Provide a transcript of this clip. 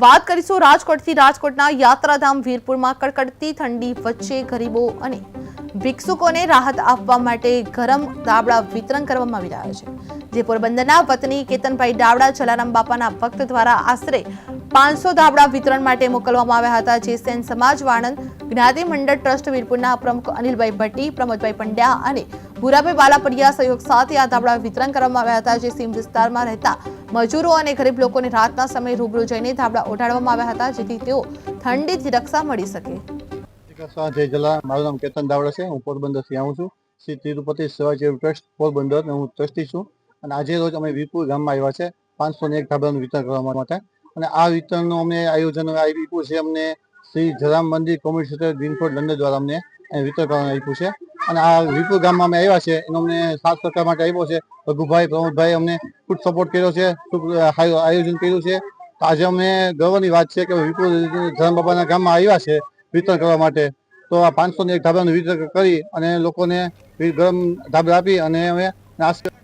વાત કરીશું રાજકોટથી। રાજકોટના યાત્રાધામ વીરપુરમાં કડકડતી ઠંડી વચ્ચે ગરીબો અને ભિક્ષુકોને રાહત આપવા માટે ગરમ દાબડા વિતરણ કરવામાં આવી રહ્યા છે। જે પોરબંદરના વતની કેતનભાઈ દાબડા જલારામ બાપાના ભક્ત દ્વારા આશરે 500 દાબડા વિતરણ માટે મોકલવામાં આવ્યા હતા। જે સેન સમાજ વાણંદ જ્ઞાતિ મંડળ ટ્રસ્ટ વીરપુરના પ્રમુખ અનિલભાઈ ભટ્ટી, પ્રમોદભાઈ પંડ્યા અને ભૂરાભાઈ બાલાપડિયા સહયોગ સાથે આ દાબડા વિતરણ કરવામાં આવ્યા હતા। જે સીમ વિસ્તારમાં રહેતા મજૂરો અને ગરીબ લોકોને રાતના સમયે રૂબરૂ જઈને દાબડા ઓઢાડવામાં આવ્યા હતા, જેથી તેઓ ઠંડીથી રક્ષા મળી શકે। જય જલારામ, મારું નામ કેતન દાવડા છે। હું પોરબંદરથી આવું છું। શ્રી તિરુપતિ સેવા ચેરિટેબલ ટ્રસ્ટ પોરબંદર હું ટ્રસ્ટી છું અને આજે રોજ અમે વીરપુર ગામમાં આવ્યા છે 501 ધાબળાનું વિતરણ કરવા માટે। અને આ વિતરણનું અમને આયોજન આપ્યું છે અમને શ્રી જલારામ મંદિર કોમ્યુનિટી સેન્ટર ગ્રીનફોર્ડ લંડન દ્વારા અમને વિતરણ કરવાનું આપ્યું છે। અને આ વીરપુર ગામમાં અમે આવ્યા છે એનો અમને સાથ સહકાર માટે આવ્યો છે રઘુભાઈ, પ્રમોદભાઈ અમને ખૂબ સપોર્ટ કર્યો છે, ખૂબ આયોજન કર્યું છે। આજે અમને ગર્વની વાત છે કે વીરપુર જલારામ બાપાના ગામમાં આવ્યા છે વિતરણ કરવા માટે। તો આ 501 ધાબળાનું વિતરણ કરી અને લોકોને ગરમ ધાબળા આપી અને અમે